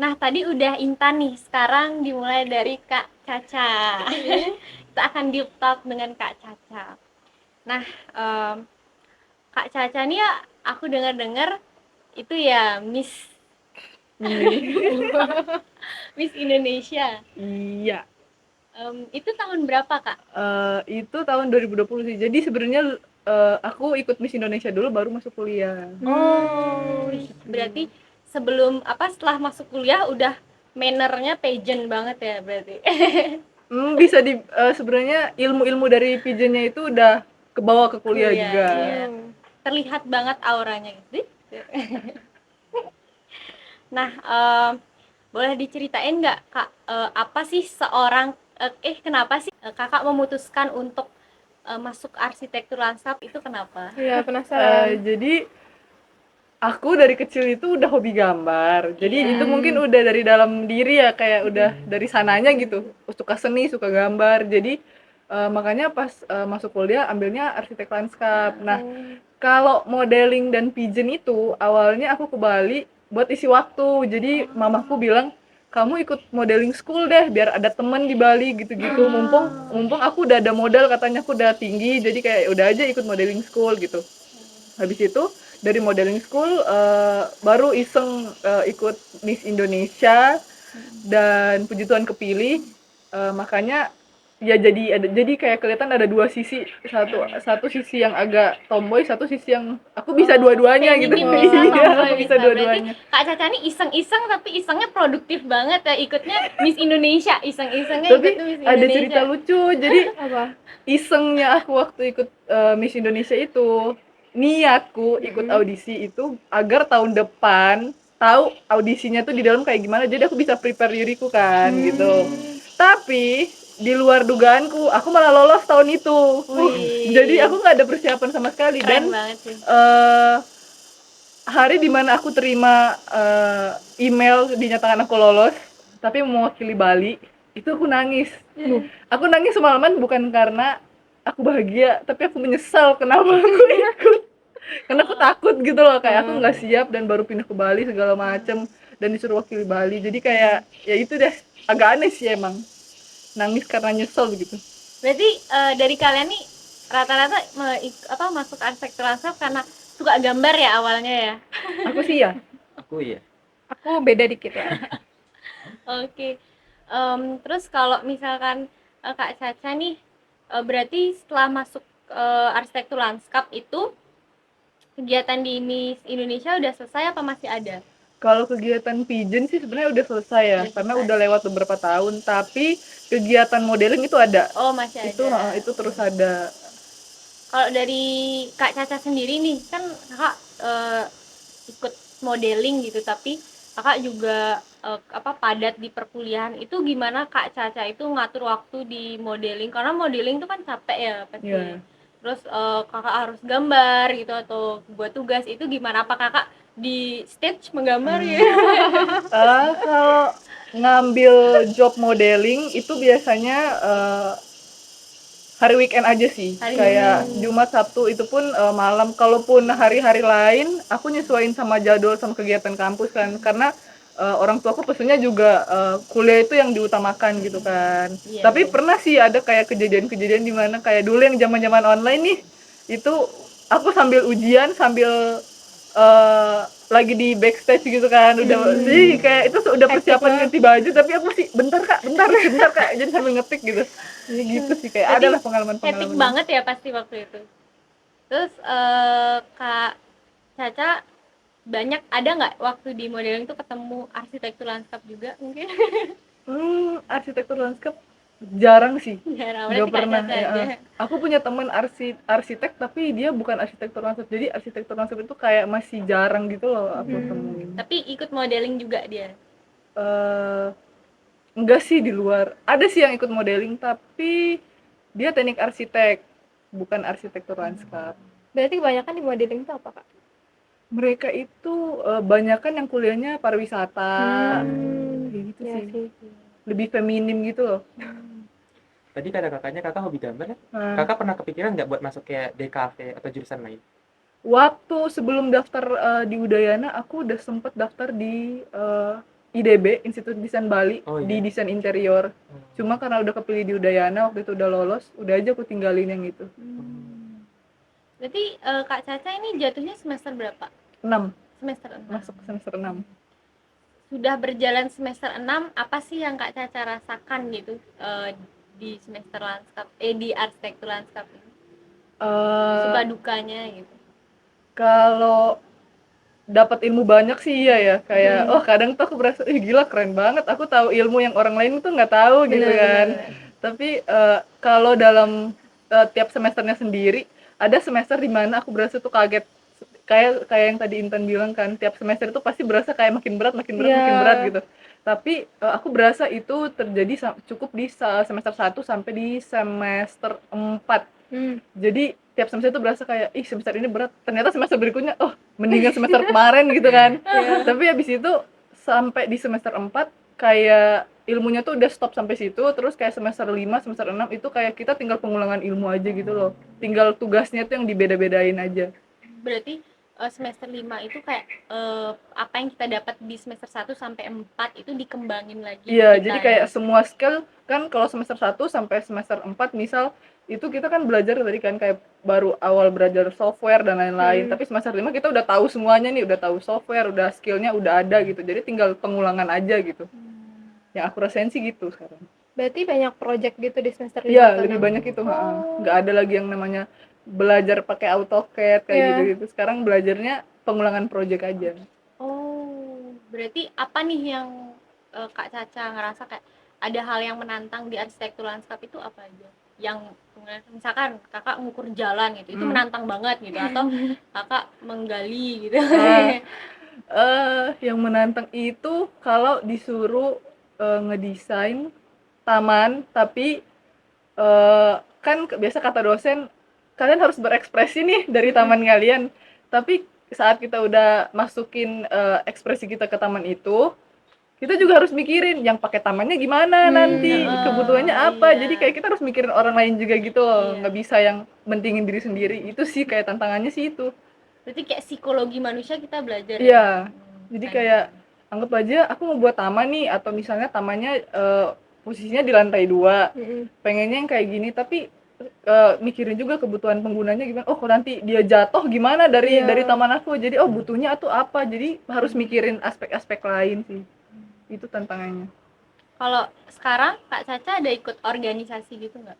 Nah, tadi udah Intan nih, sekarang dimulai dari Kak Caca. Kita akan deep talk dengan Kak Caca. Nah, em, Kak Caca nih ya, aku dengar-dengar itu ya Miss Indonesia. Iya, Itu tahun berapa, Kak? itu tahun 2020 sih. Jadi sebenarnya aku ikut Miss Indonesia dulu baru masuk kuliah. Oh, berarti setelah masuk kuliah udah mannernya pageant banget ya berarti. Bisa sebenarnya ilmu-ilmu dari pigeonnya itu udah kebawa ke kuliah Kuliah, juga. iya. Terlihat banget auranya gitu. Nah, boleh diceritain nggak Kak, apa sih kenapa sih Kakak memutuskan untuk masuk arsitektur lanskap itu kenapa? Iya, penasaran. Jadi aku dari kecil itu udah hobi gambar. Jadi itu Iya. mungkin udah dari dalam diri ya, kayak udah dari sananya gitu. Suka seni, suka gambar. Jadi makanya pas masuk kuliah ambilnya arsitek lanskap. Nah, kalau modeling dan pigeon itu awalnya aku ke Bali buat isi waktu. Jadi mamaku bilang, kamu ikut modeling school deh biar ada temen di Bali gitu-gitu. Mumpung aku udah ada modal, katanya aku udah tinggi, jadi kayak udah aja ikut modeling school gitu. Habis itu dari modeling school baru iseng ikut Miss Indonesia dan puji Tuhan kepilih. Makanya ya jadi kayak kelihatan ada dua sisi, satu sisi yang agak tomboy, satu sisi yang aku bisa dua-duanya gitu. Feminim bisa, Iya, tomboy aku bisa bisa. Berarti dua-duanya. Kak Caca nih iseng-iseng tapi isengnya produktif banget ya, ikutnya Miss Indonesia, iseng-isengnya Tapi ikutnya Miss ada cerita Indonesia. lucu. Jadi Apa? isengnya aku waktu ikut Miss Indonesia itu, niatku ikut audisi itu agar tahun depan tahu audisinya tuh di dalam kayak gimana, jadi aku bisa prepare diriku kan gitu. Tapi di luar dugaanku aku malah lolos tahun itu. Wih, Jadi aku nggak ada persiapan sama sekali. keren Dan banget sih. hari dimana aku terima email dinyatakan aku lolos tapi mewakili Bali, itu aku nangis. Aku nangis semalaman, bukan karena aku bahagia tapi aku menyesal kenapa aku ikut, karena aku takut gitu loh, kayak aku nggak siap dan baru pindah ke Bali segala macem dan disuruh wakili Bali. Jadi kayak ya itu deh, agak aneh sih emang, nangis karena nyesel gitu. Berarti dari kalian nih rata-rata masuk arsitektur lanskap karena suka gambar ya awalnya ya. Aku sih ya. Aku ya. Aku beda dikit ya. Oke. Terus kalau misalkan Kak Caca nih berarti setelah masuk arsitektur lanskap itu kegiatan di Miss Indonesia udah selesai apa masih ada? Kalau kegiatan pigeon sih sebenarnya udah selesai ya, Udah karena selesai. udah lewat beberapa tahun. Tapi kegiatan modeling itu ada. Oh, masih Itu ada. itu terus ada. Kalau dari Kak Caca sendiri nih, kan Kakak ikut modeling gitu, tapi Kakak juga padat di perkuliahan. Itu gimana Kak Caca itu ngatur waktu di modeling? Karena modeling itu kan capek ya pasti. Ya. Terus Kakak harus gambar gitu atau buat tugas, itu gimana? Apa Kakak di stage menggambar gitu? Kalau ngambil job modeling itu biasanya hari weekend aja sih, Hari kayak Jumat Sabtu itu pun malam. Kalaupun hari-hari lain aku nyesuaiin sama jadwal sama kegiatan kampus kan, karena orang tuaku pesennya juga kuliah itu yang diutamakan gitu kan. Iya, Tapi iya. pernah sih ada kayak kejadian-kejadian di mana kayak dulu yang zaman-zaman online nih, itu aku sambil ujian sambil eh, lagi di backstage gitu kan, udah sih kayak itu udah Hektik persiapan banget. ganti baju tapi aku sih bentar kak, bentar kak, jadi sambil ngetik gitu. Jadi gitu sih, kayak ada Berarti lah hectic pengalaman-pengalaman. banget ya pasti waktu itu. Terus Kak Caca ada nggak waktu di modeling tuh ketemu arsitektur lanskap juga mungkin? Arsitektur lanskap jarang sih, Jarang, nggak berarti Kak pernah Caca ya. aja. Aku punya temen arsitek tapi dia bukan arsitektur lanskap, jadi arsitektur lanskap itu kayak masih jarang gitu loh aku temuin. Tapi ikut modeling juga dia. eh Enggak sih, di luar ada sih yang ikut modeling tapi dia teknik arsitek, bukan arsitektur lanskap. Berarti kebanyakan di modeling itu apa, Kak? Mereka itu banyakan yang kuliahnya pariwisata, kayak gitu Ya sih, sih. lebih feminim gitu loh. Tadi kata kakaknya kakak hobi gambar ya? Nah, Kakak pernah kepikiran nggak buat masuk kayak DKV atau jurusan lain? waktu sebelum daftar di Udayana aku udah sempet daftar di IDB, Institut Desain Bali, Oh, di iya. desain interior. Cuma karena udah kepilih di Udayana, waktu itu udah lolos, udah aja aku tinggalin yang itu. Berarti Kak Caca ini jatuhnya semester berapa? 6, Semester 6. masuk semester 6. Sudah berjalan semester 6, apa sih yang Kak Caca rasakan gitu di semester lanskap di arsitektur lanskap ini? Suka dukanya gitu. Kalau dapat ilmu banyak sih iya ya, kayak kadang tuh aku berasa gila keren banget, aku tahu ilmu yang orang lain tuh nggak tahu gitu kan. Tapi kalau dalam tiap semesternya sendiri, ada semester di mana aku berasa tuh kaget, kayak yang tadi Intan bilang kan, tiap semester itu pasti berasa kayak makin berat makin berat gitu. Tapi aku berasa itu terjadi cukup di semester 1 sampai di semester 4. Jadi tiap semester itu berasa kayak ih semester ini berat, ternyata semester berikutnya oh mendingan semester kemarin gitu kan. Tapi habis itu sampai di semester 4 kayak ilmunya tuh udah stop sampai situ, terus kayak semester 5 semester 6 itu kayak kita tinggal pengulangan ilmu aja gitu loh, tinggal tugasnya tuh yang dibeda-bedain aja. Berarti semester 5 itu kayak apa yang kita dapat di semester 1 sampai 4 itu dikembangin lagi Iya, kita jadi ya. kayak semua skill kan kalau semester 1 sampai semester 4 misal itu kita kan belajar tadi kan kayak baru awal belajar software dan lain-lain. Tapi semester 5 kita udah tahu semuanya nih, udah tahu software, udah skillnya udah ada gitu. Jadi tinggal pengulangan aja gitu. Yang aku rasain sih gitu sekarang. Berarti banyak project gitu di semester 5 Iya, atau lebih 6? banyak itu, nggak ada lagi yang namanya belajar pakai AutoCAD kayak gitu-gitu. Sekarang belajarnya pengulangan project aja. Oh, berarti apa nih yang Kak Caca ngerasa kayak ada hal yang menantang di arsitektur lanskap itu apa aja? Yang misalkan kakak ngukur jalan gitu, itu menantang banget gitu, atau kakak menggali gitu. Yang menantang itu kalau disuruh ngedesain taman, tapi kan biasa kata dosen kalian harus berekspresi nih dari taman kalian. Tapi saat kita udah masukin ekspresi kita ke taman itu, kita juga harus mikirin yang pakai tamannya gimana nanti, kebutuhannya apa. Iya. Jadi kayak kita harus mikirin orang lain juga gitu loh, Iya. nggak bisa yang mentingin diri sendiri. Itu sih kayak tantangannya sih itu. Berarti kayak psikologi manusia kita belajar ya. Iya, jadi kayak anggap aja aku mau buat taman nih, atau misalnya tamannya posisinya di lantai 2, pengennya yang kayak gini, tapi mikirin juga kebutuhan penggunanya gimana. Oh, nanti dia jatuh gimana dari taman aku. Jadi oh butuhnya tuh apa. Jadi harus mikirin aspek-aspek lain sih. Itu tantangannya. Kalau sekarang Kak Caca ada ikut organisasi gitu nggak?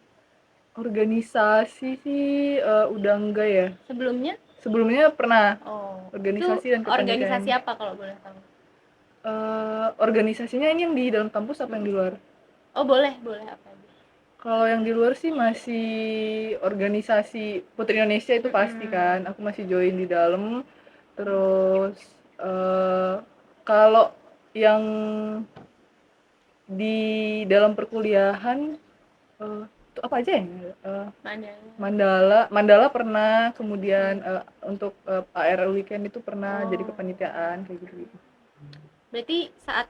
Organisasi sih udah enggak ya. Sebelumnya? Sebelumnya pernah Oh, organisasi itu dan kepanitiaan. organisasi apa kalau boleh tahu? Organisasinya ini yang di dalam kampus apa yang di luar? Oh, boleh, boleh apa aja. Kalau yang di luar sih masih organisasi Putri Indonesia itu pasti kan, aku masih join di dalam. Terus kalau yang di dalam perkuliahan itu apa aja ya? Mandala pernah, kemudian untuk ARL weekend itu pernah jadi kepanitiaan kayak gitu. Berarti saat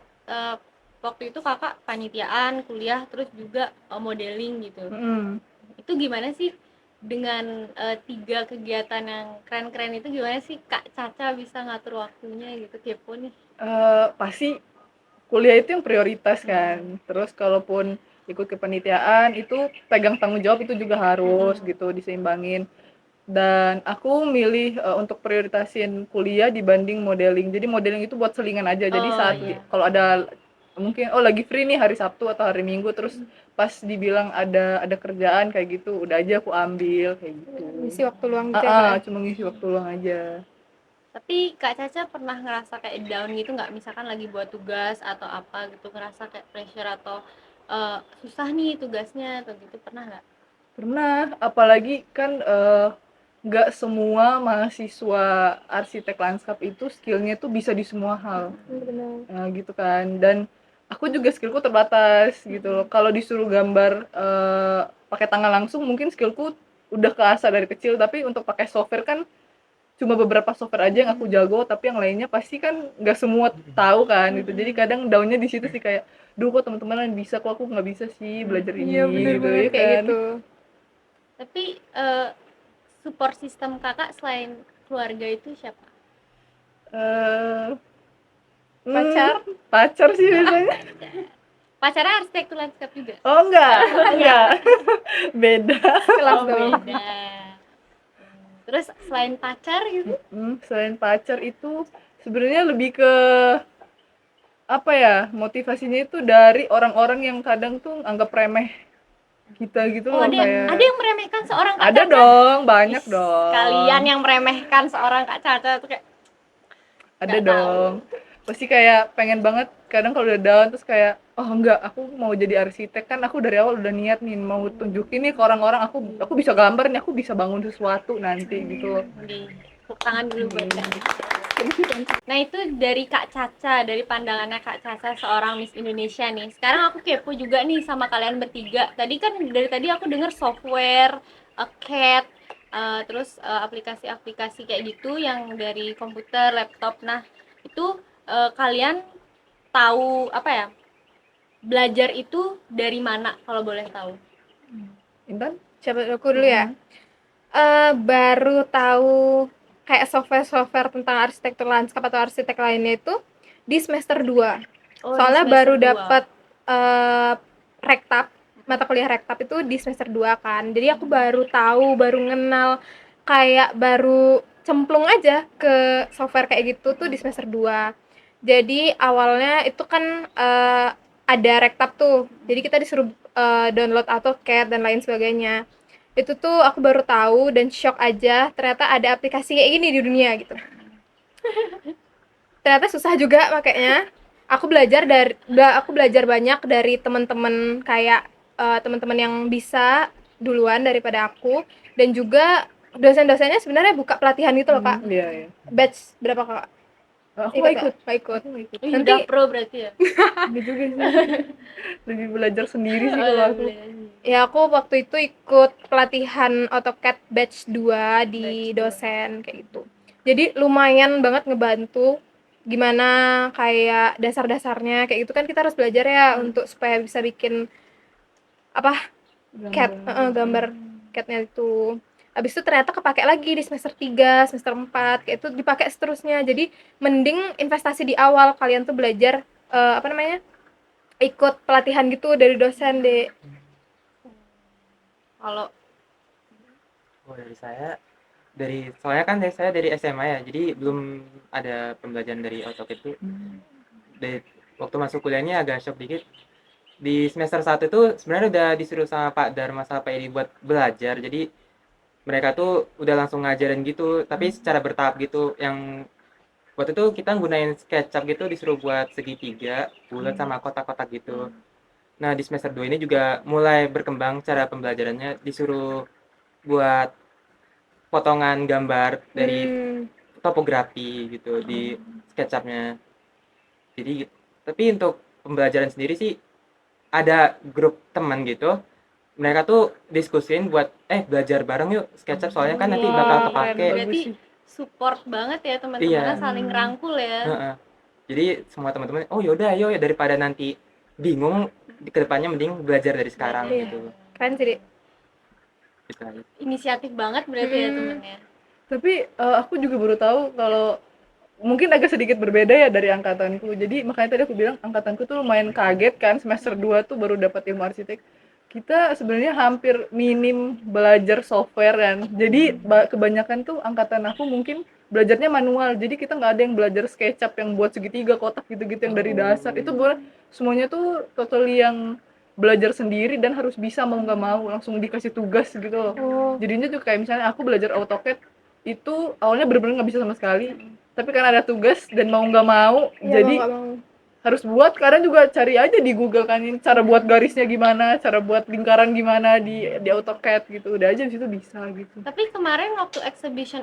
waktu itu kakak panitiaan, kuliah, terus juga modeling gitu. Itu gimana sih dengan 3 kegiatan yang keren-keren itu, gimana sih Kak Caca bisa ngatur waktunya gitu? Kepo nih. Pasti kuliah itu yang prioritas kan. Terus kalaupun ikut kepanitiaan itu pegang tanggung jawab itu juga harus gitu diseimbangin. Dan aku milih untuk prioritasin kuliah dibanding modeling. Jadi modeling itu buat selingan aja. Jadi saat kalau ada mungkin lagi free nih hari Sabtu atau hari Minggu, terus pas dibilang ada kerjaan kayak gitu, udah aja aku ambil kayak gitu. Ngisi waktu luang gitu ya? Cuma ngisi waktu luang aja. Tapi Kak Caca pernah ngerasa kayak down gitu nggak? Misalkan lagi buat tugas atau apa gitu, ngerasa kayak pressure atau susah nih tugasnya atau gitu, pernah nggak? Pernah, apalagi kan nggak semua mahasiswa arsitek lanskap itu skillnya tuh bisa di semua hal. Nah, gitu kan. Dan aku juga skillku terbatas gitu loh. Kalau disuruh gambar pakai tangan langsung mungkin skillku udah keasah dari kecil, tapi untuk pakai software kan cuma beberapa software aja yang aku jago, tapi yang lainnya pasti kan nggak semua tahu kan gitu. Jadi kadang downnya di situ sih kayak, duh kok teman-teman bisa, kok aku nggak bisa sih belajar ini gitu ya Kayak kan. gitu. Tapi support system kakak selain keluarga itu siapa? Eh, Pacar? Pacar sih biasanya. Pacarnya arsitektur landscape juga? Oh enggak. Beda. Kelas Oh, dong. beda. Terus selain pacar gitu? Selain pacar itu sebenarnya lebih ke apa ya, motivasinya itu dari orang-orang yang kadang tuh anggap remeh kita gitu Oh, loh, ada kayak yang meremehkan seorang Kak ada Caca? dong, banyak Is, dong. kalian yang meremehkan seorang Kak Caca tuh kayak Ada nggak dong. Pasti kayak pengen banget kadang kalau udah down terus kayak oh enggak, aku mau jadi arsitek, kan aku dari awal udah niat nih mau tunjukin nih ke orang-orang aku bisa gambar nih, aku bisa bangun sesuatu nanti gitu loh. di tepuk tangan dulu buat Kak. Nah itu dari Kak Caca, dari pandangannya Kak Caca seorang Miss Indonesia nih. Sekarang aku kepo juga nih sama kalian bertiga. Tadi kan dari tadi aku dengar software, CAD, terus aplikasi-aplikasi kayak gitu yang dari komputer, laptop. Nah itu kalian tahu apa ya? Belajar itu dari mana kalau boleh tahu? Intan? Coba aku dulu ya. Baru tahu kayak software-software tentang arsitektur lanskap atau arsitek lainnya itu di semester 2. Oh, di Soalnya semester baru 2. dapat rektab, mata kuliah rektab itu di semester 2 kan. Jadi aku baru tahu, baru kenal, kayak baru cemplung aja ke software kayak gitu tuh di semester 2. Jadi awalnya itu kan ada rektab tuh. Jadi kita disuruh download AutoCAD dan lain sebagainya. Itu tuh aku baru tahu dan shock aja ternyata ada aplikasi kayak gini di dunia gitu. Ternyata susah juga makanya. Aku belajar banyak dari teman-teman kayak teman-teman yang bisa duluan daripada aku, dan juga dosen-dosennya sebenarnya buka pelatihan gitu loh, Kak. Iya, iya. Batch berapa, Kak? Aku nggak ikut. Nggak ikut. Aku nggak ikut. Ih, Nanti udah pro berarti ya. Ini juga sih. Lebih belajar sendiri sih kalau aku. ya aku waktu itu ikut pelatihan AutoCAD batch 2 di Batch 2. dosen kayak gitu. Jadi lumayan banget ngebantu gimana kayak dasar-dasarnya kayak gitu kan kita harus belajar ya untuk supaya bisa bikin apa CAD, gambar CAD-nya itu. Habis itu ternyata kepake lagi di semester 3, semester 4, kayak itu dipakai seterusnya. Jadi mending investasi di awal kalian tuh belajar apa namanya? Ikut pelatihan gitu dari dosen deh. Kalau Oh, soalnya kan saya dari SMA ya, jadi belum ada pembelajaran dari AutoCAD itu. Dari waktu masuk kuliahnya agak shock dikit. Di semester 1 itu sebenarnya udah disuruh sama Pak Dharma sama Pak Edi buat belajar. Jadi mereka tuh udah langsung ngajarin gitu, tapi secara bertahap gitu. Yang waktu itu kita gunain SketchUp gitu, disuruh buat segitiga, bulat sama kotak-kotak gitu. Nah, di semester 2 ini juga mulai berkembang cara pembelajarannya, disuruh buat potongan gambar dari topografi gitu di SketchUp-nya. Jadi tapi untuk pembelajaran sendiri sih ada grup teman gitu. Mereka tuh diskusin buat belajar bareng yuk SketchUp, soalnya kan nanti bakal Wah, kepake. keren. berarti support banget ya teman-temannya, Iya. saling rangkul ya. Heeh. Jadi semua teman-teman, oh yaudah ayo ya, daripada nanti bingung di kedepannya mending belajar dari sekarang Iya. gitu. Keren sih, Dik. Gitu aja. Inisiatif banget berarti ya temennya. Tapi aku juga baru tahu kalau mungkin agak sedikit berbeda ya dari angkatanku. Jadi makanya tadi aku bilang angkatanku tuh lumayan kaget kan, semester 2 tuh baru dapat ilmu arsitek. Kita sebenarnya hampir minim belajar software kan. Jadi kebanyakan tuh angkatan aku mungkin belajarnya manual. Jadi kita nggak ada yang belajar SketchUp yang buat segitiga, kotak gitu-gitu yang dari dasar. Itu semuanya tuh totally yang belajar sendiri dan harus bisa mau nggak mau, langsung dikasih tugas gitu loh. Jadinya tuh kayak misalnya aku belajar AutoCAD itu awalnya bener-bener nggak bisa sama sekali, tapi karena ada tugas dan mau nggak mau Iya, jadi mau nggak mau. harus buat. Kadang juga cari aja di Google kan cara buat garisnya gimana, cara buat lingkaran gimana di AutoCAD gitu, udah aja di situ bisa gitu. Tapi kemarin waktu exhibition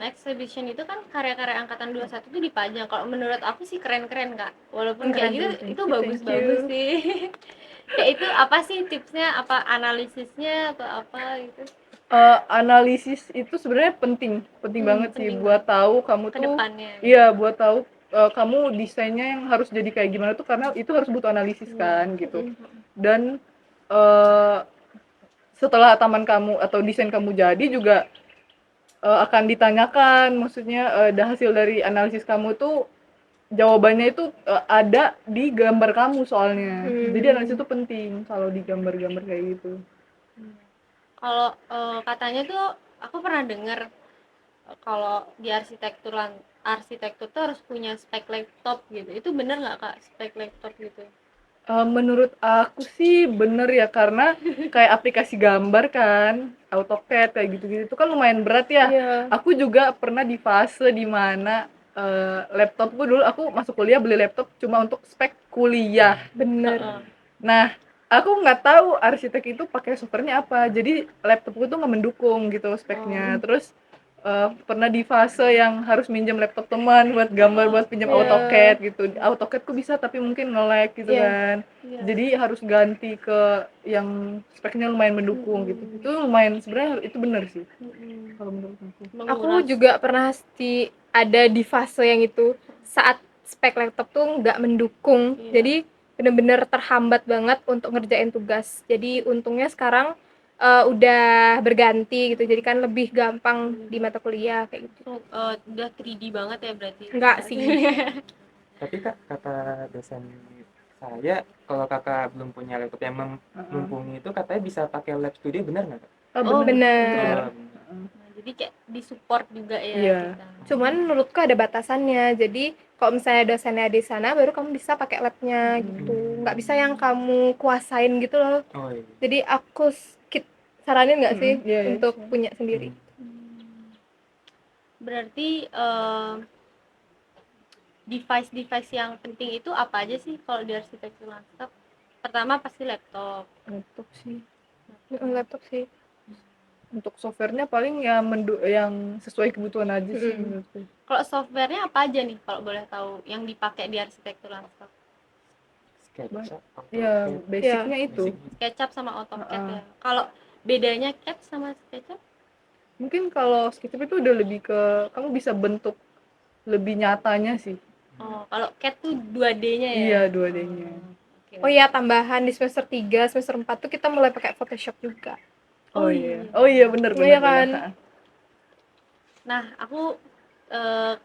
itu kan karya-karya angkatan 21 itu dipajang. Kalau menurut aku sih keren-keren, Kak. Walaupun kayak gitu itu bagus-bagus sih. Kayak itu apa sih tipsnya, apa analisisnya atau apa gitu Analisis itu sebenarnya penting banget sih penting buat tahu kamu ke tuh depannya. iya, buat tahu kamu desainnya yang harus jadi kayak gimana tuh, karena itu harus butuh analisis kan gitu. Dan setelah taman kamu atau desain kamu jadi juga akan ditanyakan, maksudnya hasil dari analisis kamu tuh jawabannya itu ada di gambar kamu soalnya. Hmm. Jadi analisis itu penting kalau di gambar-gambar kayak gitu. Kalau katanya tuh aku pernah dengar kalau di arsitektur tuh harus punya spek laptop gitu. Itu bener nggak Kak, spek laptop gitu? Menurut aku sih bener ya, karena kayak aplikasi gambar kan, AutoCAD kayak gitu-gitu itu kan lumayan berat ya. Iya. Aku juga pernah di fase dimana laptopku dulu, aku masuk kuliah beli laptop cuma untuk spek kuliah. Bener. Heeh. Nah, aku nggak tahu arsitek itu pakai softwarenya apa. Jadi laptopku tuh nggak mendukung gitu speknya. Terus pernah di fase yang harus minjem laptop teman buat gambar, buat pinjam Iya. AutoCAD gitu. AutoCAD ku bisa tapi mungkin nge-lag gitu Iya. kan. Iya. Jadi harus ganti ke yang speknya lumayan mendukung gitu. Itu lumayan, sebenarnya itu bener sih kalau menurut aku. Aku Menguras. juga pernah ada di fase yang itu, saat spek laptop tuh nggak mendukung. Iya. Jadi bener-bener terhambat banget untuk ngerjain tugas. Jadi untungnya sekarang udah berganti gitu. Jadi kan lebih gampang di mata kuliah kayak gitu. So, udah 3D banget ya berarti. Enggak sih. Tapi Kak, kata dosen saya, kalau Kakak belum punya laptop yang mumpuni itu katanya bisa pakai Lab Studio, benar nggak Kak? Oh, bener. Nah, jadi kayak disupport juga ya Iya. kita. Cuman menurutku ada batasannya. Jadi kalau misalnya dosennya di sana baru kamu bisa pakai labnya gitu. Nggak bisa yang kamu kuasain gitu loh. Oh iya. Jadi aku saranin nggak sih Iya, iya. untuk punya sendiri. Berarti device-device yang penting itu apa aja sih kalau di arsitektur lanskap? Pertama pasti laptop. Laptop sih. Laptop sih. Untuk softwarenya paling ya yang sesuai kebutuhan aja sih menurutku. Kalau softwarenya apa aja nih kalau boleh tahu yang dipakai di arsitektur lanskap? SketchUp, Ya, AutoCAD. basicnya itu. SketchUp sama AutoCAD ya. Kalau bedanya CAD sama SketchUp? Mungkin kalau SketchUp itu udah lebih ke kamu bisa bentuk lebih nyatanya sih. Oh, kalau CAD tuh 2D-nya ya? Iya, 2D-nya. Oke. Oh iya, tambahan di semester 3, semester 4 tuh kita mulai pakai Photoshop juga. Oh iya. Oh iya, benar Iya benar. kan? benar. Nah, aku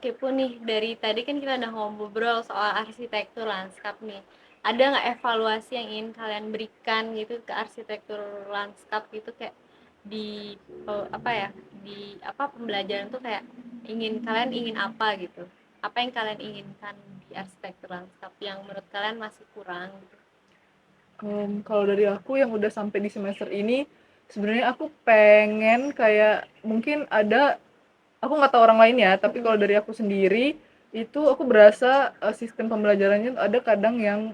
kepo nih, dari tadi kan kita udah ngobrol soal arsitektur lanskap nih. Ada nggak evaluasi yang ingin kalian berikan gitu ke arsitektur lanskap gitu, kayak di apa ya, di apa pembelajaran tuh kayak kalian ingin apa gitu? Apa yang kalian inginkan di arsitektur lanskap yang menurut kalian masih kurang gitu? Kalau dari aku yang udah sampai di semester ini, sebenarnya aku pengen kayak mungkin ada, aku nggak tahu orang lain ya, tapi kalau dari aku sendiri itu aku berasa sistem pembelajarannya ada kadang yang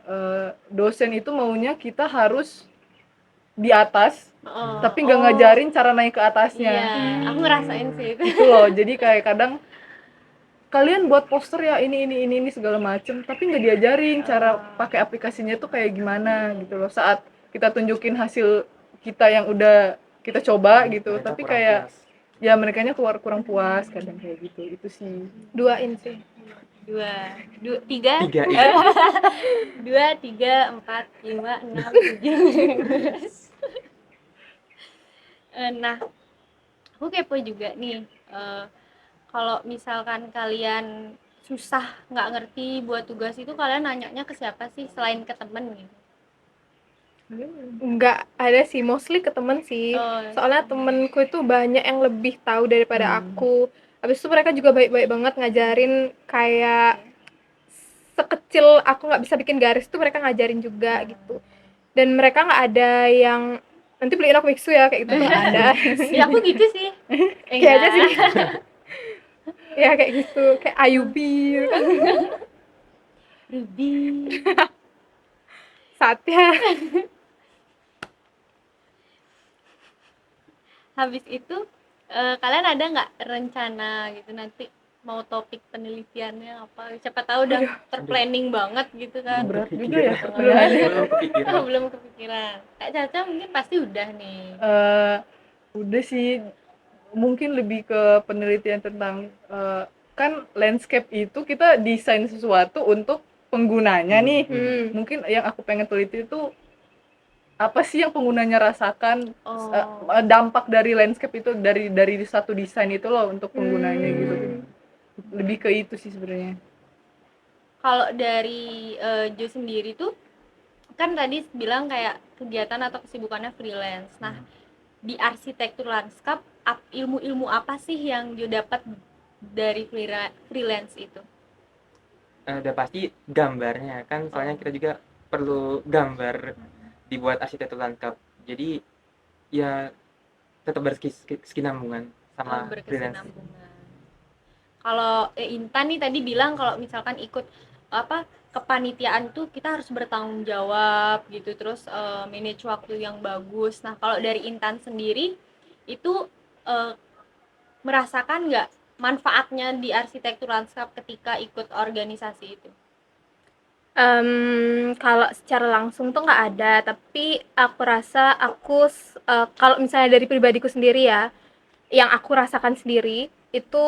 dosen itu maunya kita harus di atas, tapi nggak ngajarin cara naik ke atasnya. Iya, aku ngerasain sih itu. Itu loh, jadi kayak kadang kalian buat poster ya ini segala macem, tapi nggak diajarin cara pakai aplikasinya tuh kayak gimana gitu loh. Saat kita tunjukin hasil kita yang udah kita coba gitu, Mereka tapi kurang kayak puas. ya merekanya kurang puas kadang kayak gitu. Itu sih. Duain sih. Tiga, Tiga ini. 2, 3, 4, 5, 6, 7. Nah, aku kepo juga nih, kalau misalkan kalian susah nggak ngerti buat tugas itu, kalian nanyanya ke siapa sih selain ke temen gitu? Nggak ada sih, mostly ke temen sih. Soalnya temenku itu banyak yang lebih tahu daripada aku. Habis itu mereka juga baik-baik banget ngajarin, kayak sekecil aku nggak bisa bikin garis tuh mereka ngajarin juga gitu. Dan mereka nggak ada yang nanti beliin aku mixu ya kayak gitu, nggak ada. Ya aku gitu sih. Kayak aja sih. Ya kayak gitu, kayak Ayubi gitu kan. Ruby. Satya. Habis itu kalian ada nggak rencana gitu nanti mau topik penelitiannya apa? Siapa tahu udah terplanning banget gitu kan. Berat juga ya. Belum kepikiran. Belum kepikiran. Kak Caca mungkin pasti udah nih. Udah sih, mungkin lebih ke penelitian tentang kan landscape itu kita desain sesuatu untuk penggunanya nih. Mungkin yang aku pengen teliti itu apa sih yang penggunanya rasakan, dampak dari landscape itu dari satu desain itu loh untuk penggunanya gitu. Lebih ke itu sih sebenarnya. Kalau dari Jo sendiri tuh kan tadi bilang kayak kegiatan atau kesibukannya freelance. Nah, di arsitektur lanskap ilmu-ilmu apa sih yang Jo dapat dari freelance itu? Udah pasti gambarnya kan, soalnya kita juga perlu gambar dibuat arsitektur lanskap. Jadi ya tetap berkesinambungan sama freelance. Berkesinambungan. Kalau Intan nih tadi bilang kalau misalkan ikut apa kepanitiaan tuh kita harus bertanggung jawab gitu, terus manage waktu yang bagus. Nah, kalau dari Intan sendiri itu merasakan nggak manfaatnya di arsitektur lanskap ketika ikut organisasi itu? Kalau secara langsung tuh nggak ada, tapi aku rasa kalau misalnya dari pribadiku sendiri ya, yang aku rasakan sendiri itu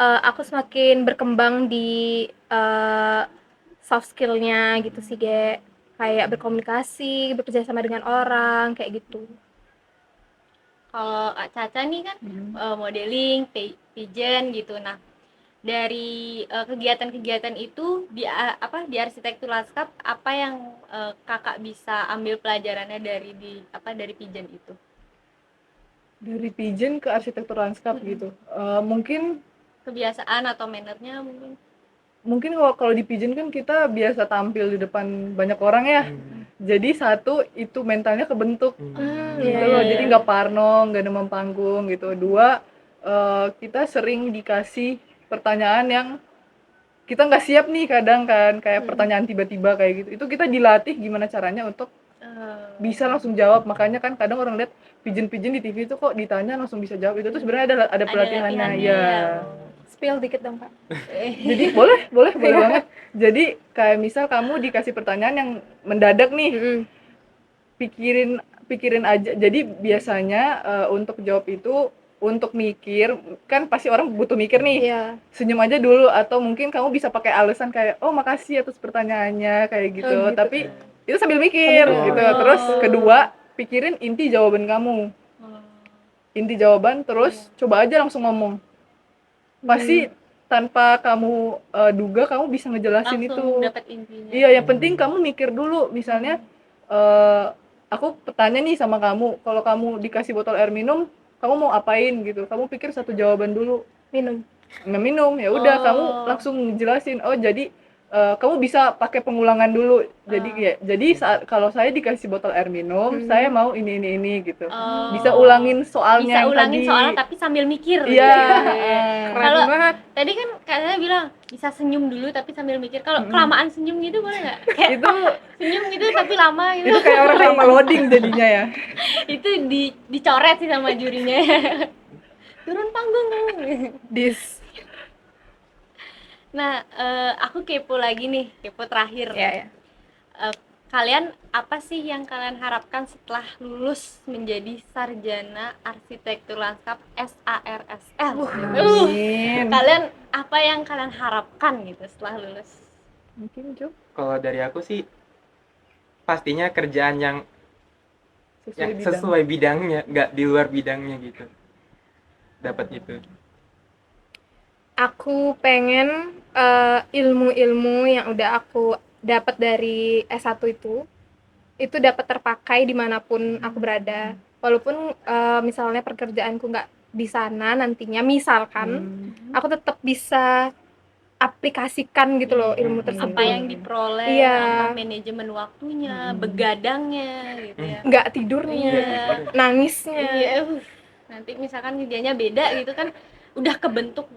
aku semakin berkembang di soft skill-nya gitu sih, kayak berkomunikasi, bekerja sama dengan orang kayak gitu. Kalau Caca nih kan modeling, pageant gitu. Nah, dari kegiatan-kegiatan itu di di arsitektur lanskap apa yang kakak bisa ambil pelajarannya dari pageant itu? Dari pigeon ke arsitektur lanskap gitu. Mungkin Kebiasaan atau mannernya mungkin? kalau di pigeon kan kita biasa tampil di depan banyak orang ya. Jadi satu itu mentalnya kebentuk gitu loh. Jadi nggak parno, nggak demam panggung gitu. Dua, kita sering dikasih pertanyaan yang kita nggak siap nih kadang kan, kayak pertanyaan tiba-tiba kayak gitu. Itu kita dilatih gimana caranya untuk bisa langsung jawab. Makanya kan kadang orang lihat pigeon-pigeon di TV itu kok ditanya langsung bisa jawab. Itu tuh sebenarnya ada pelatihannya ya. Spill dikit dong, Kak. Jadi boleh banget. Jadi kayak misal kamu dikasih pertanyaan yang mendadak nih, pikirin aja. Jadi biasanya untuk jawab itu untuk mikir kan pasti orang butuh mikir nih. Senyum aja dulu, atau mungkin kamu bisa pakai alasan kayak oh makasih atas pertanyaannya kayak gitu. Tapi itu sambil mikir gitu. Terus kedua, pikirin inti jawaban kamu. Inti jawaban, terus coba aja langsung ngomong. Pasti tanpa kamu duga kamu bisa ngejelasin langsung itu. dapat intinya. Iya, yang penting kamu mikir dulu. Misalnya aku bertanya nih sama kamu, kalau kamu dikasih botol air minum, kamu mau apain gitu. Kamu pikir satu jawaban dulu. Minum. Ya udah, kamu langsung jelasin. Oh, jadi kamu bisa pakai pengulangan dulu. Jadi saat kalau saya dikasih botol air minum, saya mau ini gitu. Bisa ulangin soalnya yang tadi. Soalnya tapi sambil mikir. Iya. Kalau tadi kan katanya bilang bisa senyum dulu tapi sambil mikir. Kalau kelamaan senyum gitu boleh nggak? Itu senyum gitu tapi lama gitu. Itu kayak orang lama loading jadinya ya. Itu dicoret sih sama jurinya. Turun panggung kamu. Nah, aku kepo lagi nih, kepo terakhir. Kalian apa sih yang kalian harapkan setelah lulus menjadi sarjana arsitektur lanskap SARSL? Kalian apa yang kalian harapkan gitu setelah lulus? Mungkin Jo. Kalau dari aku sih pastinya kerjaan yang sesuai bidangnya, nggak di luar bidangnya gitu. Dapat itu. Aku pengen ilmu-ilmu yang udah aku dapat dari S1 itu dapat terpakai dimanapun aku berada. Walaupun misalnya pekerjaanku nggak di sana nantinya, misalkan aku tetap bisa aplikasikan gitu loh ilmu tersebut. Apa yang diperoleh, apa manajemen waktunya, begadangnya gitu ya. Nggak tidurnya, nangisnya. Nanti misalkan kerjanya beda gitu kan, udah terbentur.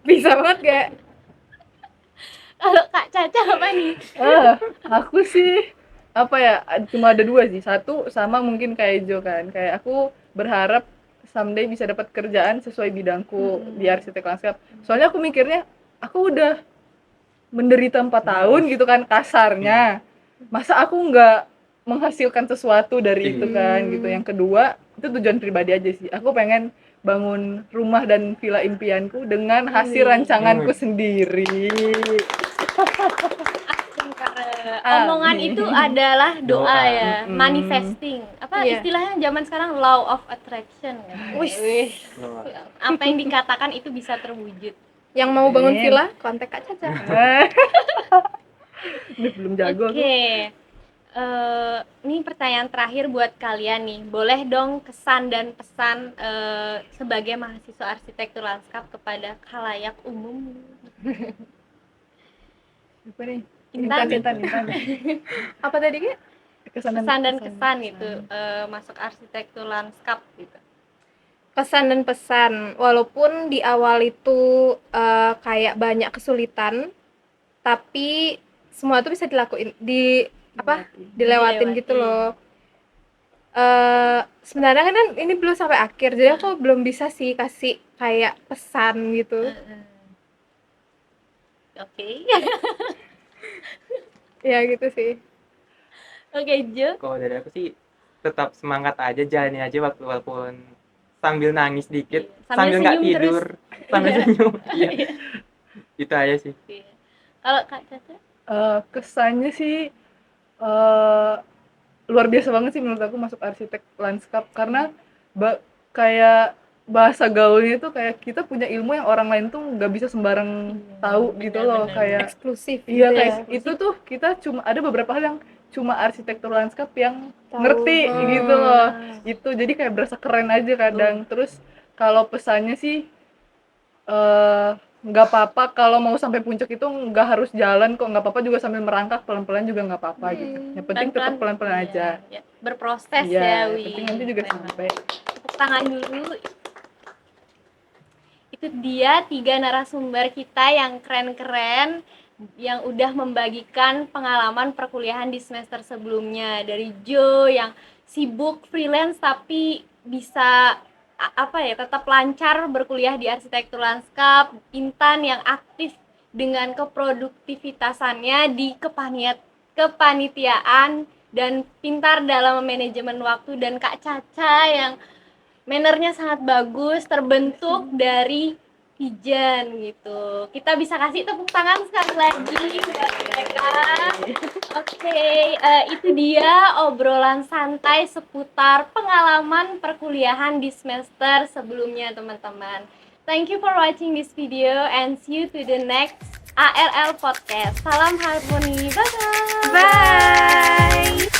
Bisa banget gak? Kalau Kak Caca apa nih? Aku sih apa ya, cuma ada dua sih. Satu sama mungkin kayak Jo kan, kayak aku berharap someday bisa dapat kerjaan sesuai bidangku di arsitek lanskap. Soalnya aku mikirnya aku udah menderita 4 tahun gitu kan kasarnya, masa aku nggak menghasilkan sesuatu dari itu kan gitu. Yang kedua, itu tujuan pribadi aja sih, aku pengen bangun rumah dan villa impianku dengan hasil rancanganku sendiri. Omongan Amin. itu adalah doa Doa. ya, manifesting. Apa Iya. istilahnya zaman sekarang law of attraction kan. Wih. Loh, Apa yang dikatakan itu bisa terwujud. Yang mau bangun Amin. villa, kontak Kak Caca. Duh, belum jago Oke. aku. Ini pertanyaan terakhir buat kalian nih. Boleh dong kesan dan pesan sebagai mahasiswa arsitektur lanskap kepada khalayak umum. Apa nih? Intan. Intan. Apa tadi, Kak? Kesan dan kesan gitu masuk arsitektur lanskap gitu. Kesan dan pesan, walaupun di awal itu kayak banyak kesulitan, tapi semua itu bisa dilakuin, dilewatin gitu loh. Sebenarnya kan ini belum sampai akhir, jadi aku belum bisa sih kasih kayak pesan gitu. Oke. Ya gitu sih. Oke, Jo. kalau dari aku sih tetap semangat aja, jalani aja walaupun sambil nangis dikit, Iya, sambil sambil nggak senyum tidur, sambil senyum. Iya. Itu aja sih. Iya. Kalau Kak Caca? Kesannya sih luar biasa banget sih menurut aku masuk arsitek lanskap, karena kayak bahasa gaulnya itu kayak kita punya ilmu yang orang lain tuh nggak bisa sembarang tahu gitu loh, benar. kayak Eksklusif iya gitu kayak ya. itu tuh kita cuma ada beberapa hal yang cuma arsitektur lanskap yang Tahu. ngerti gitu loh. Itu jadi kayak berasa keren aja kadang. Terus kalau pesannya sih nggak apa-apa kalau mau sampai puncak itu nggak harus jalan kok, nggak apa-apa juga sambil merangkak pelan-pelan juga nggak apa-apa gitu. Yang penting tetap pelan-pelan aja. Ya, berproses Iya, ya, yang Wi. penting nanti juga Keren sampai. banget. Tepuk tangan dulu. Itu dia 3 narasumber kita yang keren-keren, yang udah membagikan pengalaman perkuliahan di semester sebelumnya. Dari Jo yang sibuk freelance tapi bisa tetap lancar berkuliah di arsitektur lanskap. Intan yang aktif dengan keproduktivitasannya di kepanitiaan dan pintar dalam manajemen waktu, dan Kak Caca yang mannernya sangat bagus, terbentuk dari Pijan gitu. Kita bisa kasih tepuk tangan sekali lagi buat mereka. Oke, itu dia obrolan santai seputar pengalaman perkuliahan di semester sebelumnya, teman-teman. Thank you for watching this video and see you to the next ARL podcast. Salam harmoni. Bye-bye. Bye.